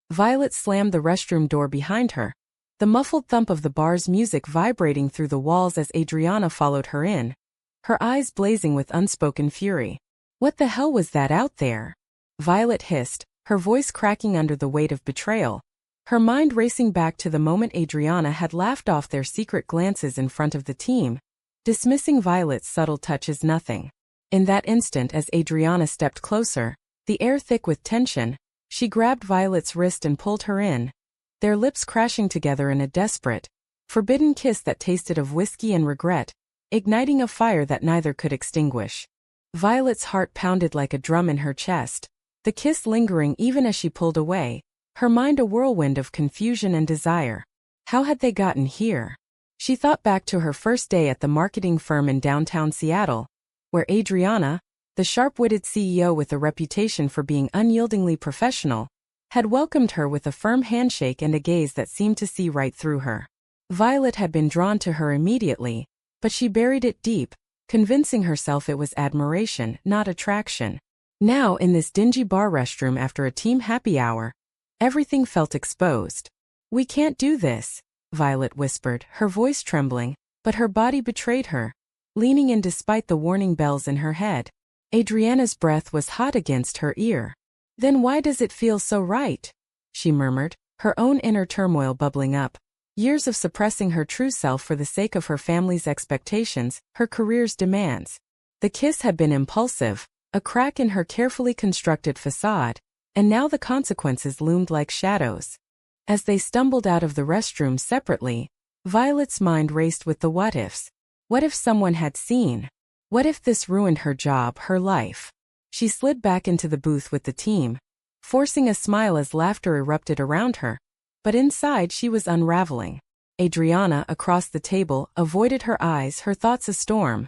Violet slammed the restroom door behind her, the muffled thump of the bar's music vibrating through the walls as Adriana followed her in, her eyes blazing with unspoken fury. What the hell was that out there? Violet hissed, her voice cracking under the weight of betrayal, her mind racing back to the moment Adriana had laughed off their secret glances in front of the team, dismissing Violet's subtle touch as nothing. In that instant, as Adriana stepped closer, the air thick with tension, she grabbed Violet's wrist and pulled her in, their lips crashing together in a desperate, forbidden kiss that tasted of whiskey and regret, igniting a fire that neither could extinguish. Violet's heart pounded like a drum in her chest, the kiss lingering even as she pulled away, her mind a whirlwind of confusion and desire. How had they gotten here? She thought back to her first day at the marketing firm in downtown Seattle, where Adriana, the sharp-witted CEO with a reputation for being unyieldingly professional, had welcomed her with a firm handshake and a gaze that seemed to see right through her. Violet had been drawn to her immediately, but she buried it deep, convincing herself it was admiration, not attraction. Now, in this dingy bar restroom after a team happy hour, everything felt exposed. "We can't do this," Violet whispered, her voice trembling, but her body betrayed her, leaning in despite the warning bells in her head. Adriana's breath was hot against her ear. "Then why does it feel so right?" she murmured, her own inner turmoil bubbling up. Years of suppressing her true self for the sake of her family's expectations, her career's demands. The kiss had been impulsive, a crack in her carefully constructed facade, and now the consequences loomed like shadows. As they stumbled out of the restroom separately, Violet's mind raced with the what-ifs. What if someone had seen? What if this ruined her job, her life? She slid back into the booth with the team, forcing a smile as laughter erupted around her, but inside she was unraveling. Adriana, across the table, avoided her eyes, her thoughts a storm.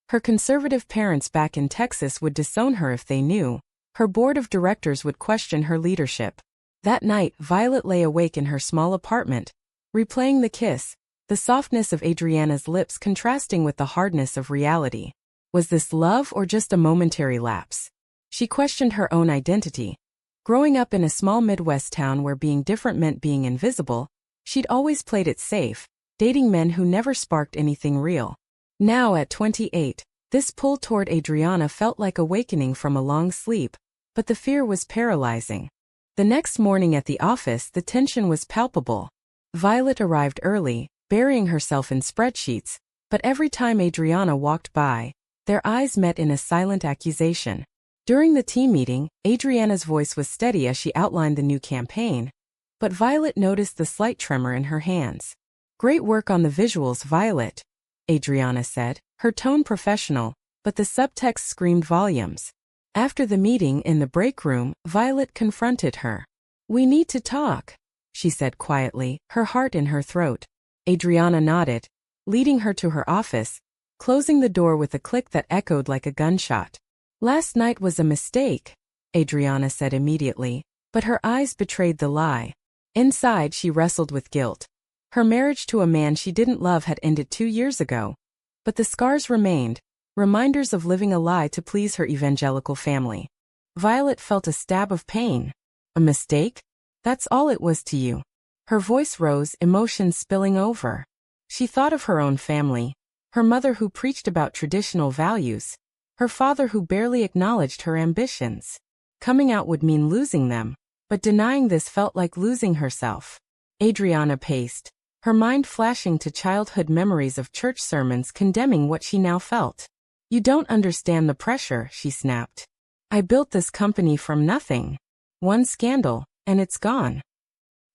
Her conservative parents back in Texas would disown her if they knew. Her board of directors would question her leadership. That night, Violet lay awake in her small apartment, replaying the kiss, the softness of Adriana's lips contrasting with the hardness of reality. Was this love or just a momentary lapse? She questioned her own identity. Growing up in a small Midwest town where being different meant being invisible, she'd always played it safe, dating men who never sparked anything real. Now at 28, this pull toward Adriana felt like awakening from a long sleep, but the fear was paralyzing. The next morning at the office, the tension was palpable. Violet arrived early, burying herself in spreadsheets, but every time Adriana walked by, their eyes met in a silent accusation. During the team meeting, Adriana's voice was steady as she outlined the new campaign, but Violet noticed the slight tremor in her hands. "Great work on the visuals, Violet," Adriana said, her tone professional, but the subtext screamed volumes. After the meeting in the break room, Violet confronted her. "We need to talk," she said quietly, her heart in her throat. Adriana nodded, leading her to her office, closing the door with a click that echoed like a gunshot. "Last night was a mistake," Adriana said immediately, but her eyes betrayed the lie. Inside, she wrestled with guilt. Her marriage to a man she didn't love had ended 2 years ago, but the scars remained, reminders of living a lie to please her evangelical family. Violet felt a stab of pain. "A mistake? That's all it was to you?" Her voice rose, emotions spilling over. She thought of her own family, her mother who preached about traditional values, her father who barely acknowledged her ambitions. Coming out would mean losing them, but denying this felt like losing herself. Adriana paced, her mind flashing to childhood memories of church sermons condemning what she now felt. "You don't understand the pressure," she snapped. "I built this company from nothing. One scandal, and it's gone."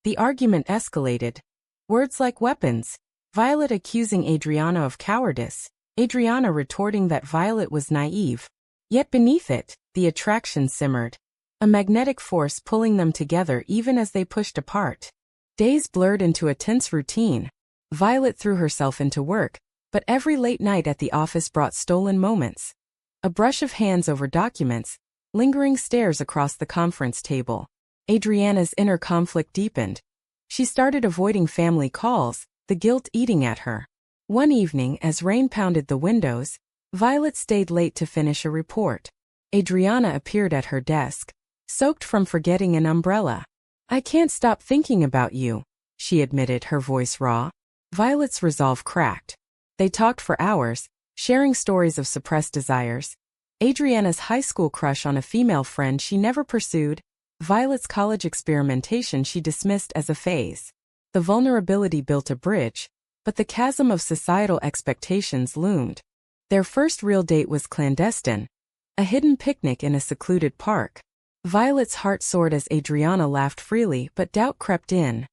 The argument escalated. Words like weapons. Violet accusing Adriana of cowardice, Adriana retorting that Violet was naive. Yet beneath it, the attraction simmered. A magnetic force pulling them together even as they pushed apart. Days blurred into a tense routine. Violet threw herself into work, but every late night at the office brought stolen moments. A brush of hands over documents, lingering stares across the conference table. Adriana's inner conflict deepened. She started avoiding family calls, the guilt eating at her. One evening, as rain pounded the windows, Violet stayed late to finish a report. Adriana appeared at her desk, soaked from forgetting an umbrella. I can't stop thinking about you, she admitted, her voice raw. Violet's resolve cracked. They talked for hours, sharing stories of suppressed desires. Adriana's high school crush on a female friend she never pursued, Violet's college experimentation she dismissed as a phase. The vulnerability built a bridge, but the chasm of societal expectations loomed. Their first real date was clandestine, a hidden picnic in a secluded park. Violet's heart soared as Adriana laughed freely, but doubt crept in.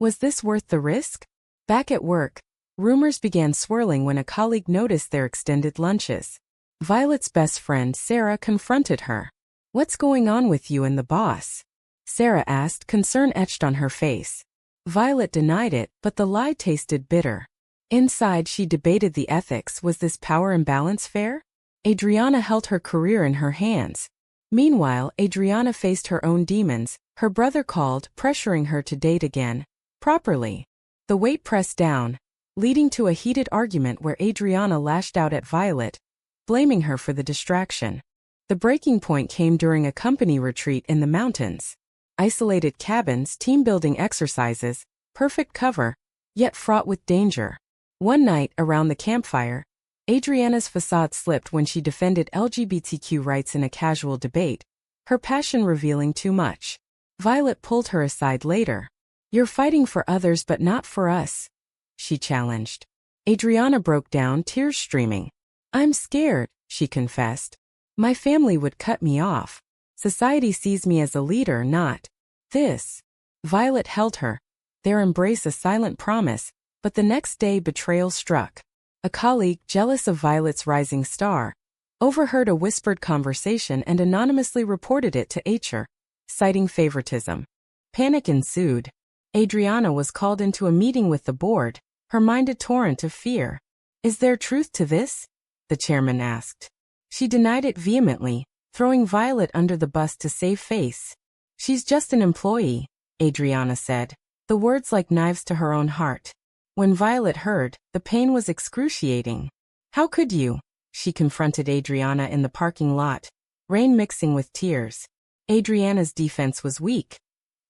Was this worth the risk? Back at work, rumors began swirling when a colleague noticed their extended lunches. Violet's best friend Sarah confronted her. What's going on with you and the boss? Sarah asked, concern etched on her face. Violet denied it, but the lie tasted bitter. Inside, she debated the ethics. Was this power imbalance fair? Adriana held her career in her hands. Meanwhile, Adriana faced her own demons. Her brother called, pressuring her to date again. Properly. The weight pressed down, leading to a heated argument where Adriana lashed out at Violet, blaming her for the distraction. The breaking point came during a company retreat in the mountains. Isolated cabins, team-building exercises, perfect cover, yet fraught with danger. One night, around the campfire, Adriana's facade slipped when she defended LGBTQ rights in a casual debate, her passion revealing too much. Violet pulled her aside later. You're fighting for others but not for us, she challenged. Adriana broke down, tears streaming. I'm scared, she confessed. My family would cut me off. Society sees me as a leader, not this. Violet held her, their embrace a silent promise, but the next day betrayal struck. A colleague, jealous of Violet's rising star, overheard a whispered conversation and anonymously reported it to HR, citing favoritism. Panic ensued. Adriana was called into a meeting with the board, her mind a torrent of fear. Is there truth to this? The chairman asked. She denied it vehemently, throwing Violet under the bus to save face. She's just an employee, Adriana said, the words like knives to her own heart. When Violet heard, the pain was excruciating. How could you? She confronted Adriana in the parking lot, rain mixing with tears. Adriana's defense was weak.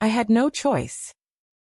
I had no choice.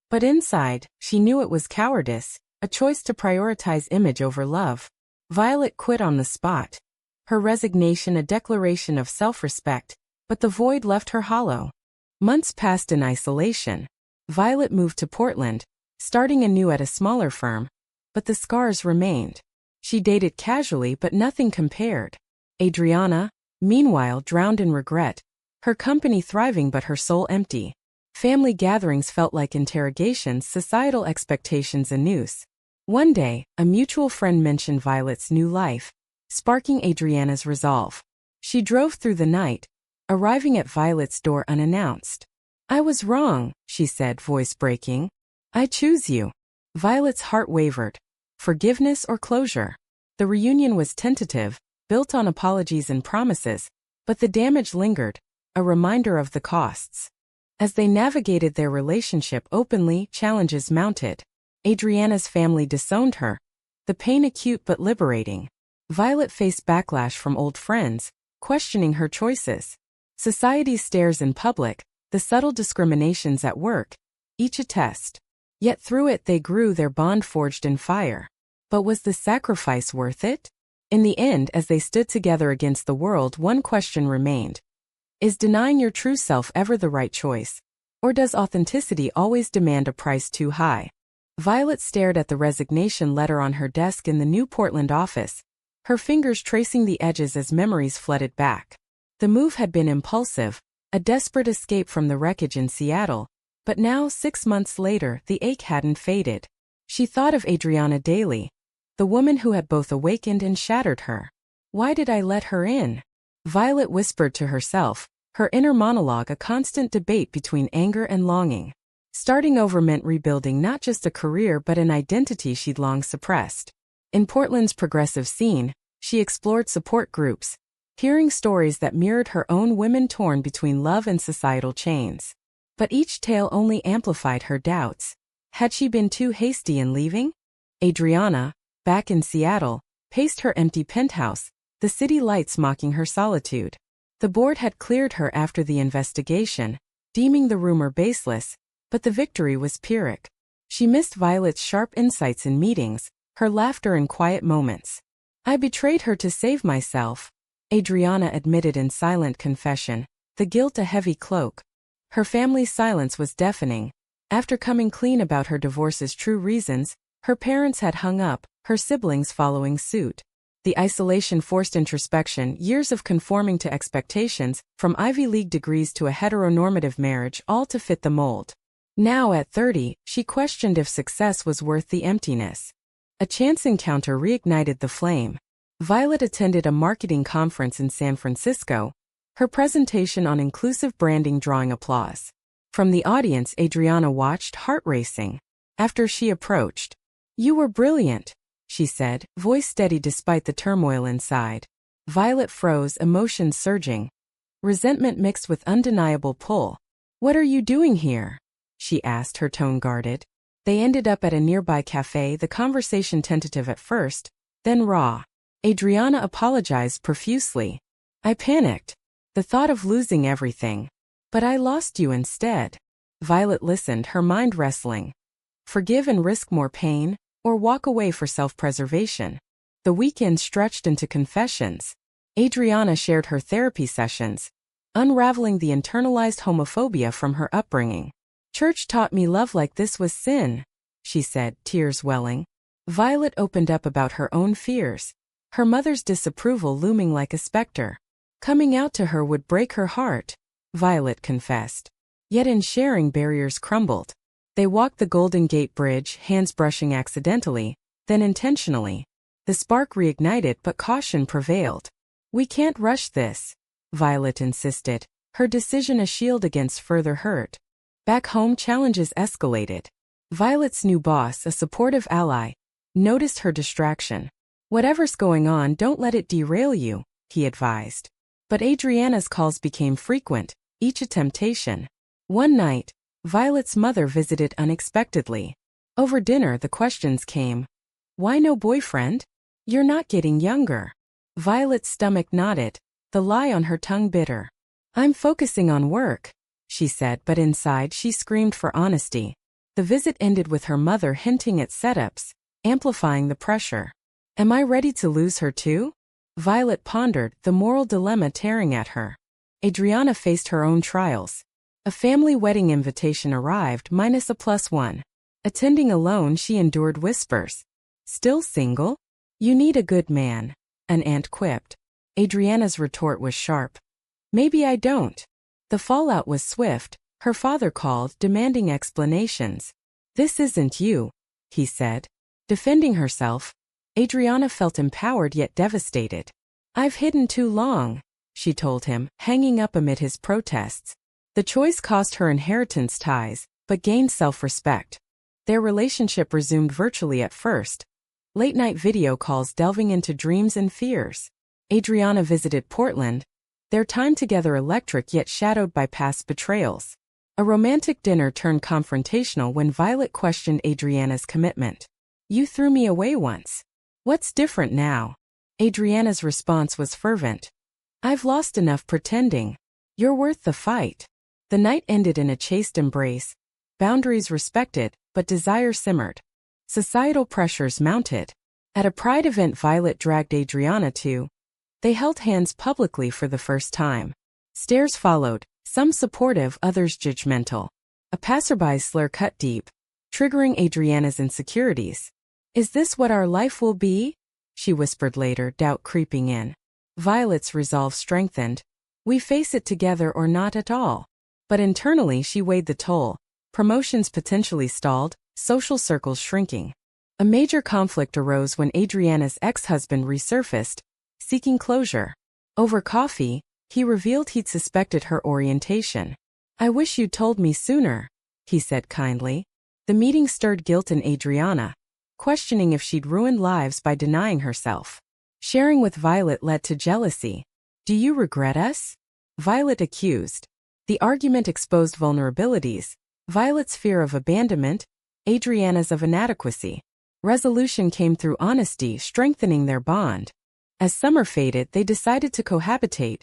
But inside, she knew it was cowardice, a choice to prioritize image over love. Violet quit on the spot. Her resignation a declaration of self-respect, but the void left her hollow. Months passed in isolation. Violet moved to Portland, starting anew at a smaller firm, but the scars remained. She dated casually but nothing compared. Adriana, meanwhile, drowned in regret, her company thriving but her soul empty. Family gatherings felt like interrogations, societal expectations a noose. One day, a mutual friend mentioned Violet's new life, sparking Adriana's resolve. She drove through the night, arriving at Violet's door unannounced. I was wrong, she said, voice breaking. I choose you. Violet's heart wavered. Forgiveness or closure? The reunion was tentative, built on apologies and promises, but the damage lingered, a reminder of the costs. As they navigated their relationship openly, challenges mounted. Adriana's family disowned her, the pain acute but liberating. Violet faced backlash from old friends, questioning her choices. Society's stares in public, the subtle discriminations at work, each a test. Yet through it they grew, their bond forged in fire. But was the sacrifice worth it? In the end, as they stood together against the world, one question remained. Is denying your true self ever the right choice? Or does authenticity always demand a price too high? Violet stared at the resignation letter on her desk in the new Portland office, her fingers tracing the edges as memories flooded back. The move had been impulsive, a desperate escape from the wreckage in Seattle, but now, 6 months later, the ache hadn't faded. She thought of Adriana daily, the woman who had both awakened and shattered her. Why did I let her in? Violet whispered to herself, her inner monologue a constant debate between anger and longing. Starting over meant rebuilding not just a career but an identity she'd long suppressed. In Portland's progressive scene, she explored support groups, hearing stories that mirrored her own, women torn between love and societal chains. But each tale only amplified her doubts. Had she been too hasty in leaving? Adriana, back in Seattle, paced her empty penthouse, the city lights mocking her solitude. The board had cleared her after the investigation, deeming the rumor baseless, but the victory was Pyrrhic. She missed Violet's sharp insights in meetings, her laughter in quiet moments. I betrayed her to save myself, Adriana admitted in silent confession, the guilt a heavy cloak. Her family's silence was deafening. After coming clean about her divorce's true reasons, her parents had hung up, her siblings following suit. The isolation forced introspection, years of conforming to expectations, from Ivy League degrees to a heteronormative marriage, all to fit the mold. Now at 30, she questioned if success was worth the emptiness. A chance encounter reignited the flame. Violet attended a marketing conference in San Francisco, her presentation on inclusive branding drawing applause. From the audience, Adriana watched, heart racing. After she approached, "You were brilliant," she said, voice steady despite the turmoil inside. Violet froze, emotions surging. Resentment mixed with undeniable pull. "What are you doing here?" she asked, her tone guarded. They ended up at a nearby cafe, the conversation tentative at first, then raw. Adriana apologized profusely. "I panicked. The thought of losing everything. But I lost you instead." Violet listened, her mind wrestling. Forgive and risk more pain, or walk away for self-preservation? The weekend stretched into confessions. Adriana shared her therapy sessions, unraveling the internalized homophobia from her upbringing. "Church taught me love like this was sin," she said, tears welling. Violet opened up about her own fears, her mother's disapproval looming like a specter. Coming out to her would break her heart, Violet confessed. Yet in sharing, barriers crumbled. They walked the Golden Gate Bridge, hands brushing accidentally, then intentionally. The spark reignited, but caution prevailed. "We can't rush this," Violet insisted, her decision a shield against further hurt. Back home, challenges escalated. Violet's new boss, a supportive ally, noticed her distraction. "Whatever's going on, don't let it derail you," he advised. But Adriana's calls became frequent, each a temptation. One night, Violet's mother visited unexpectedly. Over dinner, the questions came. "Why no boyfriend? You're not getting younger." Violet's stomach knotted, the lie on her tongue bitter. "I'm focusing on work," she said, but inside she screamed for honesty. The visit ended with her mother hinting at setups, amplifying the pressure. "Am I ready to lose her too?" Violet pondered, the moral dilemma tearing at her. Adriana faced her own trials. A family wedding invitation arrived, minus a +1. Attending alone, she endured whispers. "Still single? You need a good man," an aunt quipped. Adriana's retort was sharp. "Maybe I don't." The fallout was swift. Her father called, demanding explanations. "This isn't you," he said. Defending herself, Adriana felt empowered yet devastated. "I've hidden too long," she told him, hanging up amid his protests. The choice cost her inheritance ties, but gained self-respect. Their relationship resumed virtually at first. Late-night video calls delving into dreams and fears. Adriana visited Portland, their time together electric yet shadowed by past betrayals. A romantic dinner turned confrontational when Violet questioned Adriana's commitment. "You threw me away once. What's different now?" Adriana's response was fervent. "I've lost enough pretending. You're worth the fight." The night ended in a chaste embrace, boundaries respected, but desire simmered. Societal pressures mounted. At a pride event Violet dragged Adriana to, they held hands publicly for the first time. Stares followed, some supportive, others judgmental. A passerby's slur cut deep, triggering Adriana's insecurities. "Is this what our life will be?" she whispered later, doubt creeping in. Violet's resolve strengthened. "We face it together or not at all." But internally she weighed the toll. Promotions potentially stalled, social circles shrinking. A major conflict arose when Adriana's ex-husband resurfaced, seeking closure. Over coffee, he revealed he'd suspected her orientation. "I wish you'd told me sooner," he said kindly. The meeting stirred guilt in Adriana, questioning if she'd ruined lives by denying herself. Sharing with Violet led to jealousy. "Do you regret us?" Violet accused. The argument exposed vulnerabilities, Violet's fear of abandonment, Adriana's of inadequacy. Resolution came through honesty, strengthening their bond. As summer faded, they decided to cohabitate,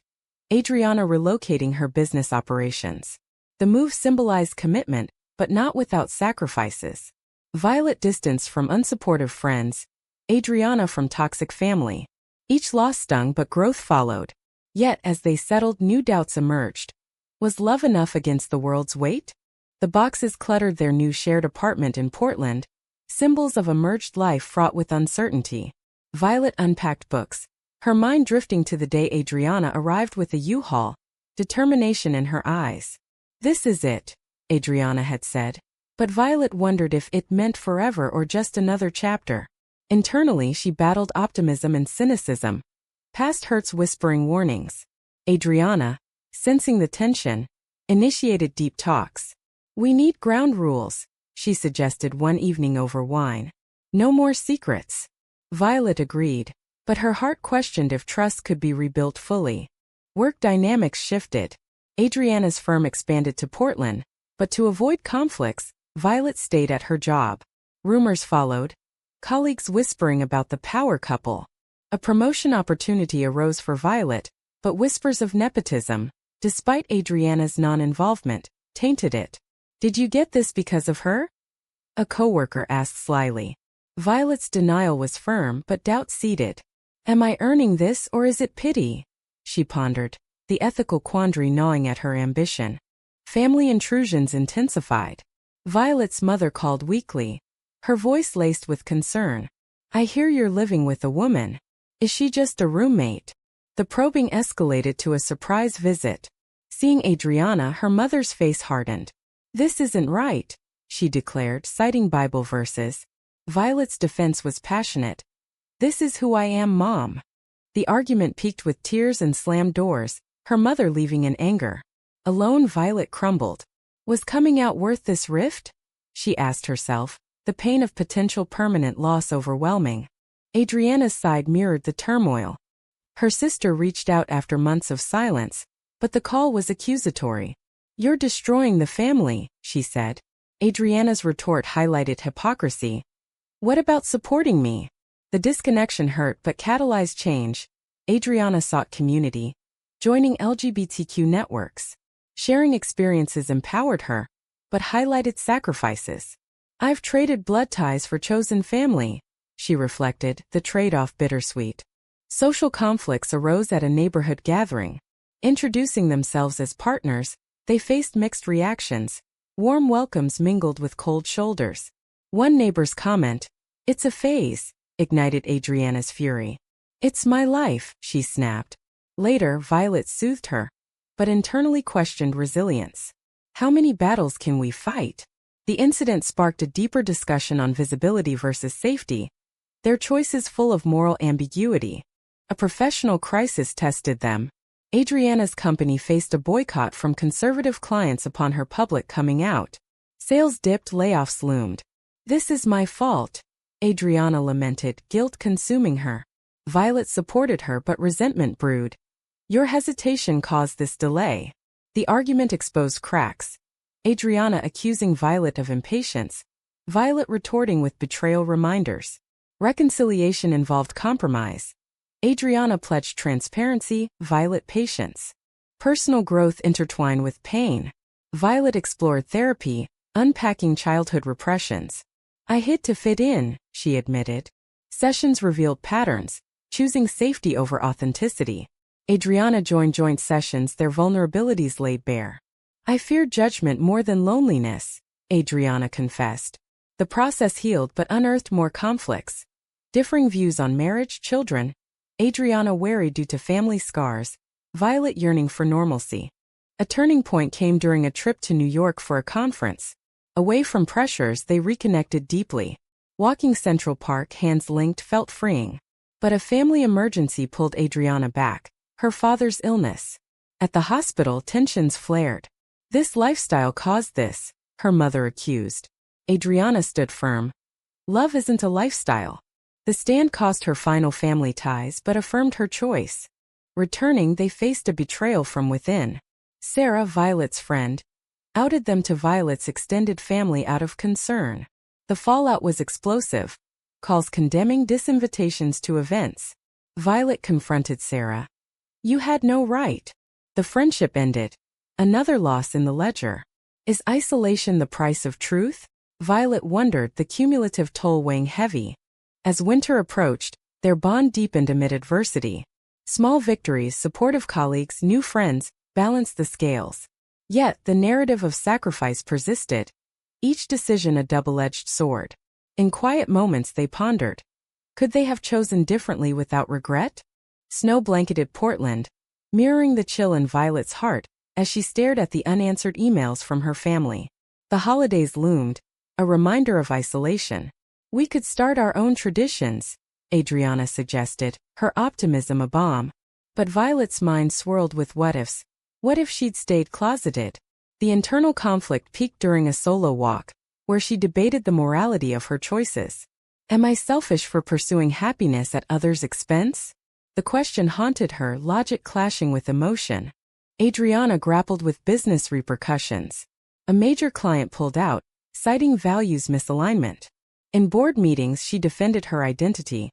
Adriana relocating her business operations. The move symbolized commitment, but not without sacrifices. Violet distanced from unsupportive friends, Adriana from toxic family. Each loss stung but growth followed. Yet as they settled, new doubts emerged. Was love enough against the world's weight? The boxes cluttered their new shared apartment in Portland, symbols of a merged life fraught with uncertainty. Violet unpacked books, her mind drifting to the day Adriana arrived with a U-Haul, determination in her eyes. This is it, Adriana had said. But Violet wondered if it meant forever or just another chapter. Internally, she battled optimism and cynicism. Past hurts whispering warnings. Adriana, sensing the tension, initiated deep talks. We need ground rules, she suggested one evening over wine. No more secrets. Violet agreed, but her heart questioned if trust could be rebuilt fully. Work dynamics shifted. Adriana's firm expanded to Portland, but to avoid conflicts, Violet stayed at her job. Rumors followed, colleagues whispering about the power couple. A promotion opportunity arose for Violet, but whispers of nepotism, despite Adriana's non-involvement, tainted it. Did you get this because of her? A coworker asked slyly. Violet's denial was firm but doubt seeded. Am I earning this or is it pity? She pondered, the ethical quandary gnawing at her ambition. Family intrusions intensified. Violet's mother called weakly, her voice laced with concern. I hear you're living with a woman. Is she just a roommate? The probing escalated to a surprise visit. Seeing Adriana, her mother's face hardened. This isn't right, she declared, citing Bible verses. Violet's defense was passionate. This is who I am, Mom. The argument peaked with tears and slammed doors, her mother leaving in anger. Alone, Violet crumbled. Was coming out worth this rift? She asked herself, the pain of potential permanent loss overwhelming. Adriana's side mirrored the turmoil. Her sister reached out after months of silence, but the call was accusatory. You're destroying the family, she said. Adriana's retort highlighted hypocrisy. What about supporting me? The disconnection hurt but catalyzed change. Adriana sought community, joining LGBTQ networks. Sharing experiences empowered her, but highlighted sacrifices. I've traded blood ties for chosen family, she reflected, the trade-off bittersweet. Social conflicts arose at a neighborhood gathering. Introducing themselves as partners, they faced mixed reactions. Warm welcomes mingled with cold shoulders. One neighbor's comment, "It's a phase," ignited Adriana's fury. "It's my life," she snapped. Later, Violet soothed her, but internally questioned resilience. How many battles can we fight? The incident sparked a deeper discussion on visibility versus safety, their choices full of moral ambiguity. A professional crisis tested them. Adriana's company faced a boycott from conservative clients upon her public coming out. Sales dipped, layoffs loomed. This is my fault, Adriana lamented, guilt consuming her. Violet supported her but resentment brewed. Your hesitation caused this delay. The argument exposed cracks. Adriana accusing Violet of impatience, Violet retorting with betrayal reminders. Reconciliation involved compromise. Adriana pledged transparency, Violet patience. Personal growth intertwined with pain. Violet explored therapy, unpacking childhood repressions. I hid to fit in, she admitted. Sessions revealed patterns, choosing safety over authenticity. Adriana joined joint sessions, their vulnerabilities laid bare. I feared judgment more than loneliness, Adriana confessed. The process healed but unearthed more conflicts. Differing views on marriage, children. Adriana wary due to family scars, Violet yearning for normalcy. A turning point came during a trip to New York for a conference. Away from pressures, they reconnected deeply. Walking Central Park, hands linked, felt freeing. But a family emergency pulled Adriana back, her father's illness. At the hospital, tensions flared. This lifestyle caused this, her mother accused. Adriana stood firm. Love isn't a lifestyle. The stand cost her final family ties but affirmed her choice. Returning, they faced a betrayal from within. Sarah, Violet's friend, outed them to Violet's extended family out of concern. The fallout was explosive. Calls condemning, disinvitations to events. Violet confronted Sarah. You had no right. The friendship ended. Another loss in the ledger. Is isolation the price of truth? Violet wondered, the cumulative toll weighing heavy. As winter approached, their bond deepened amid adversity. Small victories, supportive colleagues, new friends, balanced the scales. Yet, the narrative of sacrifice persisted. Each decision a double-edged sword. In quiet moments they pondered. Could they have chosen differently without regret? Snow blanketed Portland, mirroring the chill in Violet's heart as she stared at the unanswered emails from her family. The holidays loomed, a reminder of isolation. We could start our own traditions, Adriana suggested, her optimism a bomb. But Violet's mind swirled with what-ifs. What if she'd stayed closeted? The internal conflict peaked during a solo walk, where she debated the morality of her choices. Am I selfish for pursuing happiness at others' expense? The question haunted her, logic clashing with emotion. Adriana grappled with business repercussions. A major client pulled out, citing values misalignment. In board meetings she defended her identity.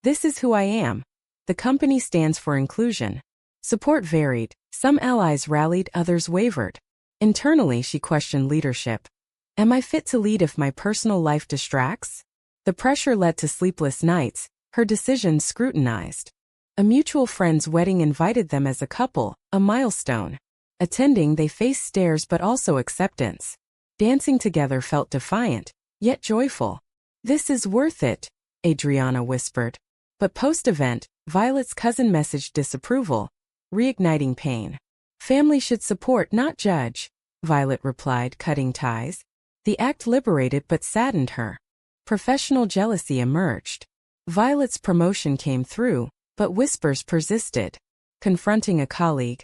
This is who I am. The company stands for inclusion. Support varied. Some allies rallied, others wavered. Internally she questioned leadership. Am I fit to lead if my personal life distracts? The pressure led to sleepless nights, her decisions scrutinized. A mutual friend's wedding invited them as a couple, a milestone. Attending they faced stares but also acceptance. Dancing together felt defiant, yet joyful. This is worth it, Adriana whispered. But post-event, Violet's cousin messaged disapproval, reigniting pain. Family should support, not judge, Violet replied, cutting ties. The act liberated but saddened her. Professional jealousy emerged. Violet's promotion came through, but whispers persisted. Confronting a colleague.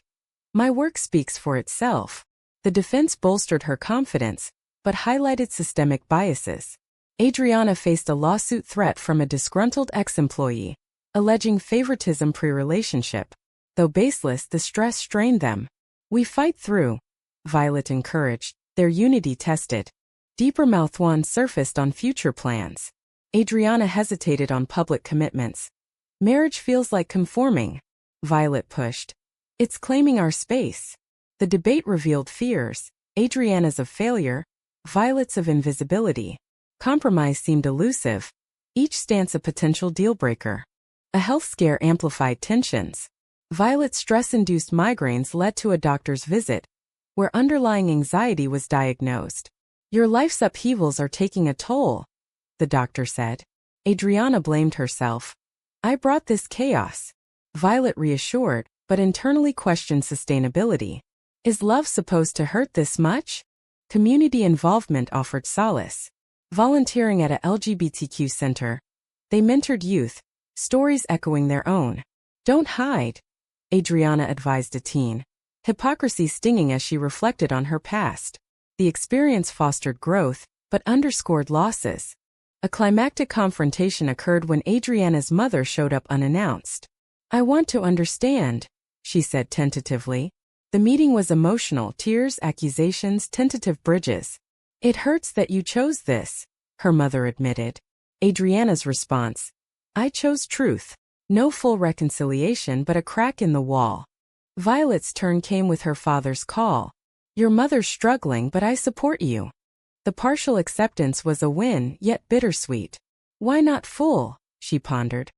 My work speaks for itself. The defense bolstered her confidence, but highlighted systemic biases. Adriana faced a lawsuit threat from a disgruntled ex-employee, alleging favoritism pre-relationship. Though baseless, the stress strained them. We fight through, Violet encouraged, their unity tested. Deeper mouthwands surfaced on future plans. Adriana hesitated on public commitments. Marriage feels like conforming, Violet pushed. It's claiming our space. The debate revealed fears, Adriana's of failure, Violet's of invisibility. Compromise seemed elusive, each stance a potential deal-breaker. A health scare amplified tensions. Violet's stress-induced migraines led to a doctor's visit, where underlying anxiety was diagnosed. Your life's upheavals are taking a toll, the doctor said. Adriana blamed herself. I brought this chaos. Violet reassured, but internally questioned sustainability. Is love supposed to hurt this much? Community involvement offered solace. Volunteering at a LGBTQ center, they mentored youth, stories echoing their own. Don't hide, Adriana advised a teen. Hypocrisy stinging as she reflected on her past. The experience fostered growth, but underscored losses. A climactic confrontation occurred when Adriana's mother showed up unannounced. I want to understand, she said tentatively. The meeting was emotional, tears, accusations, tentative bridges. It hurts that you chose this, her mother admitted. Adriana's response. I chose truth. No full reconciliation but a crack in the wall. Violet's turn came with her father's call. Your mother's struggling but I support you. The partial acceptance was a win, yet bittersweet. Why not full, she pondered.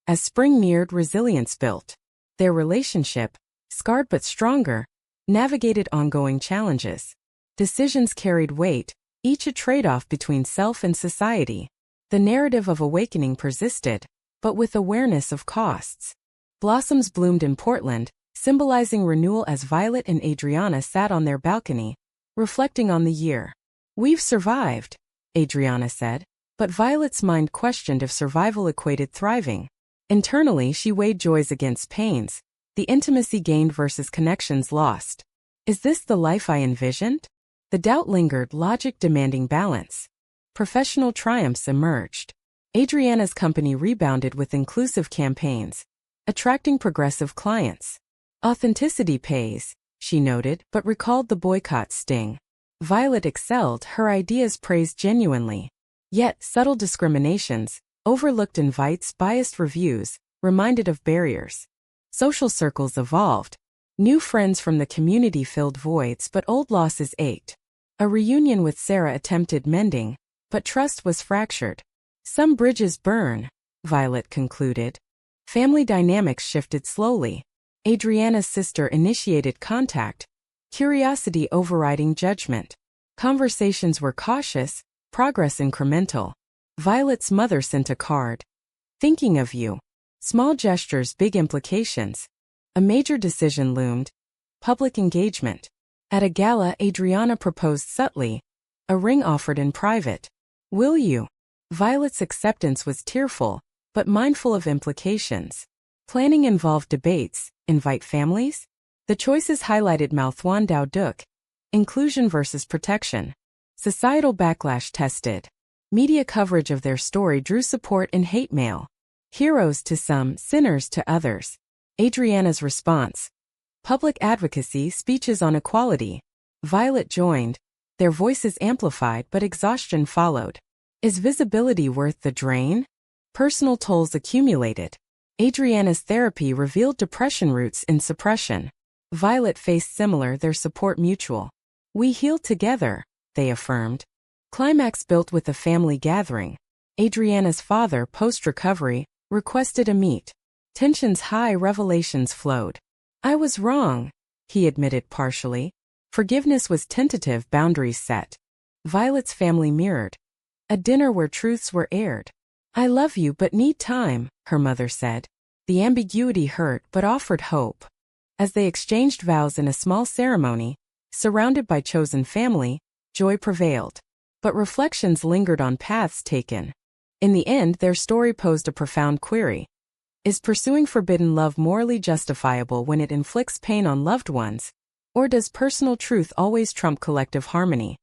As spring neared, resilience built. Their relationship, scarred but stronger, navigated ongoing challenges. Decisions carried weight, each a trade-off between self and society. The narrative of awakening persisted, but with awareness of costs. Blossoms bloomed in Portland, symbolizing renewal as Violet and Adriana sat on their balcony, reflecting on the year. We've survived, Adriana said, but Violet's mind questioned if survival equated thriving. Internally she weighed joys against pains, the intimacy gained versus connections lost. Is this the life I envisioned? The doubt lingered, logic demanding balance. Professional triumphs emerged. Adriana's company rebounded with inclusive campaigns, attracting progressive clients. Authenticity pays, she noted, but recalled the boycott sting. Violet excelled, her ideas praised genuinely. Yet, subtle discriminations, overlooked invites, biased reviews, reminded of barriers. Social circles evolved. New friends from the community filled voids, but old losses ached. A reunion with Sarah attempted mending, but trust was fractured. Some bridges burn, Violet concluded. Family dynamics shifted slowly. Adriana's sister initiated contact, curiosity overriding judgment. Conversations were cautious, progress incremental. Violet's mother sent a card. Thinking of you. Small gestures, big implications. A major decision loomed. Public engagement. At a gala, Adriana proposed subtly. A ring offered in private. Will you? Violet's acceptance was tearful, but mindful of implications. Planning involved debates. Invite families? The choices highlighted Malthuan Dao Duk. Inclusion versus protection. Societal backlash tested. Media coverage of their story drew support and hate mail. Heroes to some, sinners to others. Adriana's response. Public advocacy, speeches on equality. Violet joined. Their voices amplified, but exhaustion followed. Is visibility worth the drain? Personal tolls accumulated. Adriana's therapy revealed depression roots in suppression. Violet faced similar, their support mutual. We heal together, they affirmed. Climax built with a family gathering. Adriana's father, post-recovery, requested a meet. Tensions high, revelations flowed. I was wrong, he admitted partially. Forgiveness was tentative, boundaries set. Violet's family mirrored. A dinner where truths were aired. I love you but need time, her mother said. The ambiguity hurt but offered hope. As they exchanged vows in a small ceremony, surrounded by chosen family, joy prevailed. But reflections lingered on paths taken. In the end, their story posed a profound query. Is pursuing forbidden love morally justifiable when it inflicts pain on loved ones? Or does personal truth always trump collective harmony?